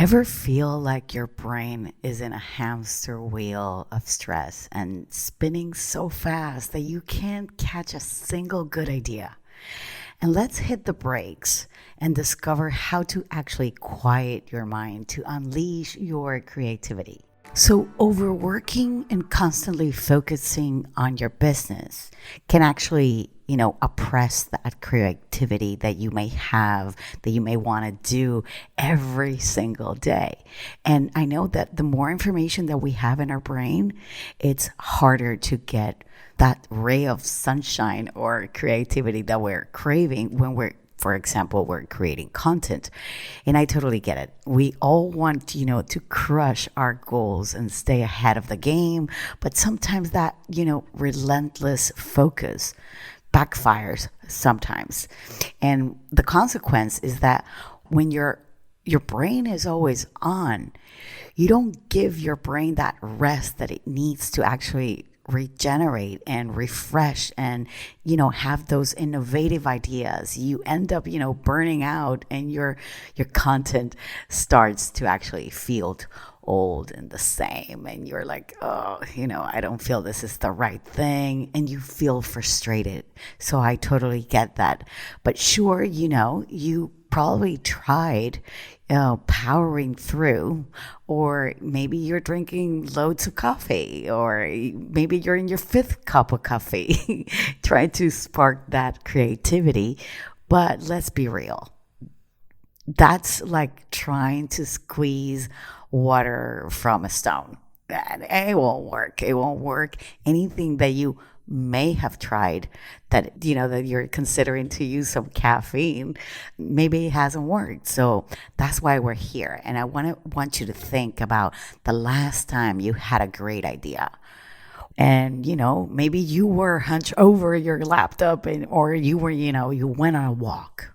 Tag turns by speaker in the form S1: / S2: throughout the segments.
S1: Ever feel like your brain is in a hamster wheel of stress and spinning so fast that you can't catch a single good idea? And let's hit the brakes and discover how to actually quiet your mind to unleash your creativity. So, overworking and constantly focusing on your business can actually, oppress that creativity that you may have, that you may want to do every single day. And I know that the more information that we have in our brain, it's harder to get that ray of sunshine or creativity that we're craving when for example, we're creating content. And I totally get it. We all want, to crush our goals and stay ahead of the game. But sometimes that, relentless focus backfires sometimes. And the consequence is that when your brain is always on, you don't give your brain that rest that it needs to actually regenerate and refresh and have those innovative ideas. You end up burning out, and your content starts to actually feel old and the same, and you're like, oh, I don't feel this is the right thing, and you feel frustrated. So I totally get that. But sure, you probably tried powering through, or maybe you're drinking loads of coffee, or maybe you're in your fifth cup of coffee trying to spark that creativity. But let's be real, that's like trying to squeeze water from a stone. And it won't work. It won't work. Anything that you may have tried that that you're considering to use some caffeine, maybe it hasn't worked. So that's why we're here. And I want you to think about the last time you had a great idea. And maybe you were hunched over your laptop, or you were you went on a walk,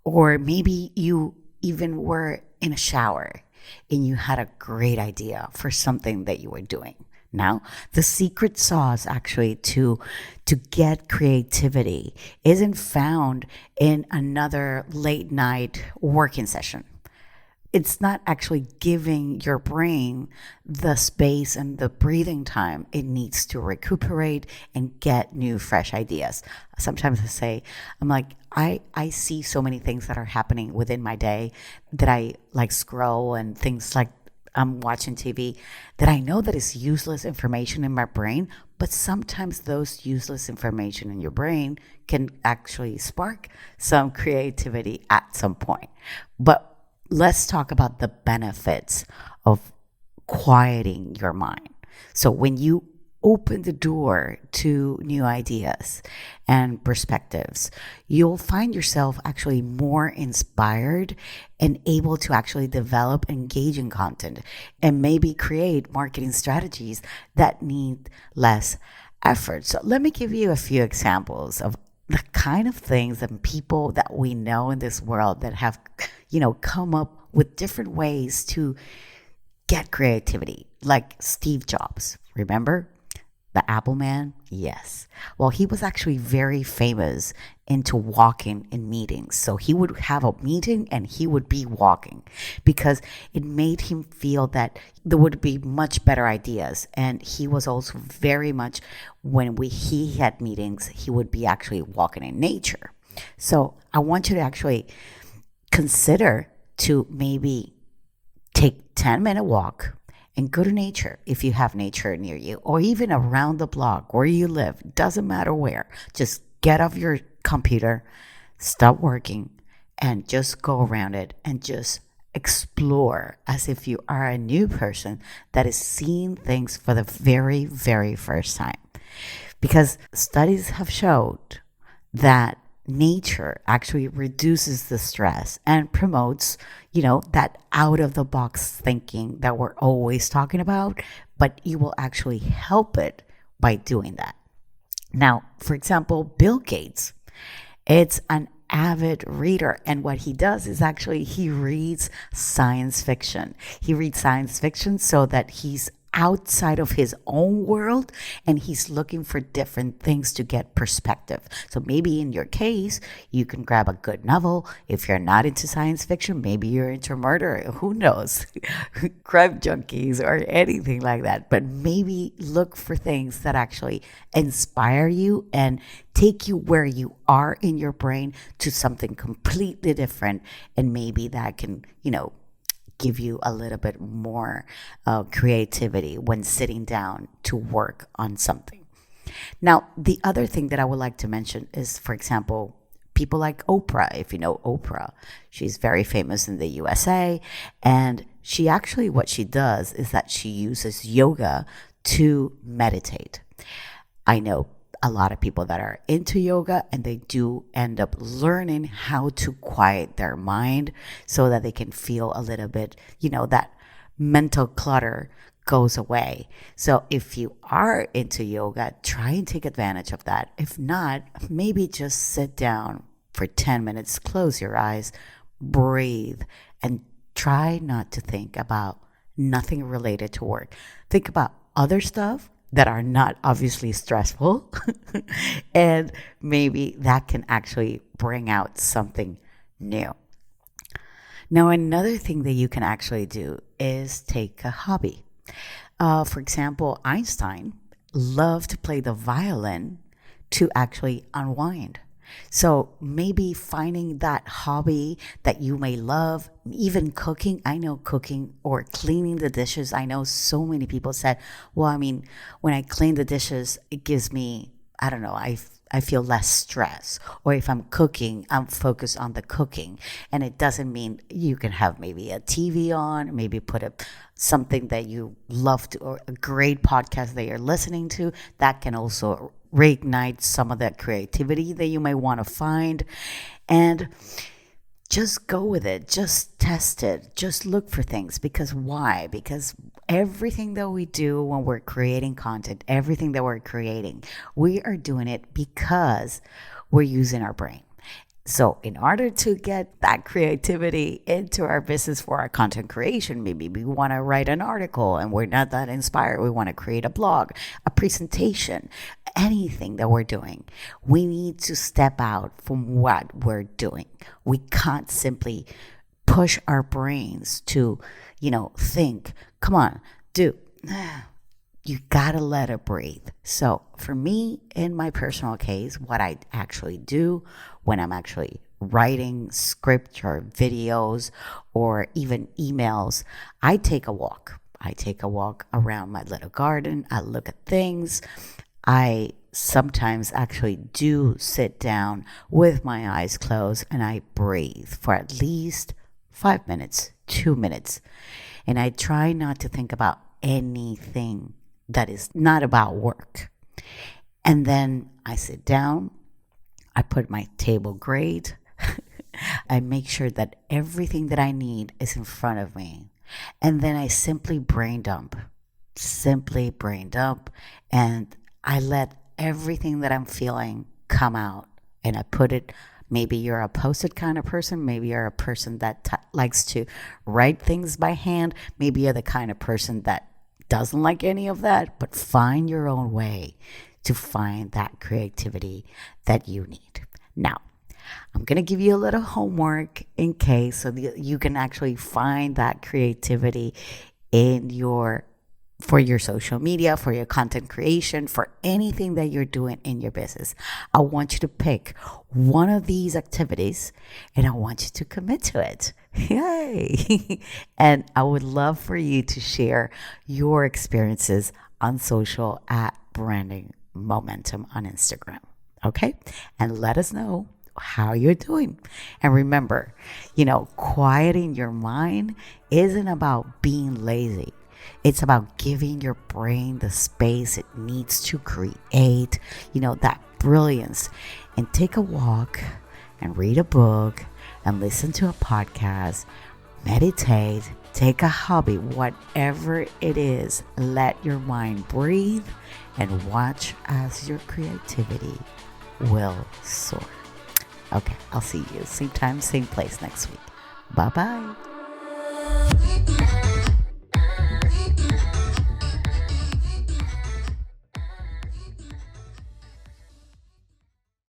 S1: or maybe you even were in a shower and you had a great idea for something that you were doing. Now, the secret sauce actually to get creativity isn't found in another late night working session. It's not actually giving your brain the space and the breathing time it needs to recuperate and get new, fresh ideas. Sometimes I'm like, I see so many things that are happening within my day that I like scroll, and things like I'm watching TV that I know that is useless information in my brain, but sometimes those useless information in your brain can actually spark some creativity at some point. But let's talk about the benefits of quieting your mind. So when you open the door to new ideas and perspectives, you'll find yourself actually more inspired and able to actually develop engaging content and maybe create marketing strategies that need less effort. So let me give you a few examples of the kind of things and people that we know in this world that have, come up with different ways to get creativity, like Steve Jobs. Remember? The Apple Man? Yes. Well, he was actually very famous into walking in meetings. So he would have a meeting and he would be walking because it made him feel that there would be much better ideas. And he was also very much, when he had meetings, he would be actually walking in nature. So I want you to actually consider to maybe take 10-minute walk and go to nature if you have nature near you, or even around the block where you live. Doesn't matter where. Just get off your computer, stop working, and just go around it and just explore as if you are a new person that is seeing things for the very, very first time. Because studies have showed that nature actually reduces the stress and promotes, that out of the box thinking that we're always talking about, but you will actually help it by doing that. Now, for example, Bill Gates, it's an avid reader, and what he does is actually he reads science fiction. He reads science fiction so that he's outside of his own world and he's looking for different things to get perspective. So maybe in your case, you can grab a good novel. If you're not into science fiction, maybe you're into murder. Who knows? Crime junkies or anything like that. But maybe look for things that actually inspire you and take you where you are in your brain to something completely different. And maybe that can, give you a little bit more creativity when sitting down to work on something. Now, the other thing that I would like to mention is, for example, people like Oprah. If you know Oprah, she's very famous in the USA. And what she does is that she uses yoga to meditate. I know a lot of people that are into yoga and they do end up learning how to quiet their mind so that they can feel a little bit, that mental clutter goes away. So if you are into yoga, try and take advantage of that. If not, maybe just sit down for 10 minutes, close your eyes, breathe, and try not to think about nothing related to work. Think about other stuff that are not obviously stressful. And maybe that can actually bring out something new. Now, another thing that you can actually do is take a hobby. For example, Einstein loved to play the violin to actually unwind. So maybe finding that hobby that you may love, even cooking. I know cooking or cleaning the dishes. I know so many people said, well, when I clean the dishes, it gives me, I don't know, I feel less stress. Or if I'm cooking, I'm focused on the cooking. And it doesn't mean you can have maybe a TV on, maybe put something that you love to, or a great podcast that you're listening to. That can also reignite some of that creativity that you may want to find. And just go with it. Just test it. Just look for things. Because why? Because everything that we do when we're creating content, everything that we're creating, we are doing it because we're using our brain. So in order to get that creativity into our business for our content creation, maybe we want to write an article and we're not that inspired. We want to create a blog, a presentation, anything that we're doing. We need to step out from what we're doing. We can't simply push our brains to, think, come on, do. You gotta let it breathe. So for me, in my personal case, what I actually do when I'm actually writing script or videos or even emails, I take a walk. I take a walk around my little garden. I look at things. I sometimes actually do sit down with my eyes closed and I breathe for at least 5 minutes, 2 minutes. And I try not to think about anything that is not about work. And then I sit down, I put my table great, I make sure that everything that I need is in front of me. And then I simply brain dump, and I let everything that I'm feeling come out. And I put it, maybe you're a post-it kind of person, maybe you're a person that likes to write things by hand, maybe you're the kind of person that doesn't like any of that, but find your own way to find that creativity that you need. Now, I'm going to give you a little homework in case so that you can actually find that creativity for your social media, for your content creation, for anything that you're doing in your business. I want you to pick one of these activities and I want you to commit to it. Yay! And I would love for you to share your experiences on social at Branding Momentum on Instagram. Okay? And let us know how you're doing. And remember, quieting your mind isn't about being lazy. It's about giving your brain the space it needs to create, that brilliance. And take a walk and read a book and listen to a podcast, meditate, take a hobby, whatever it is. Let your mind breathe and watch as your creativity will soar. Okay, I'll see you same time, same place next week. Bye-bye.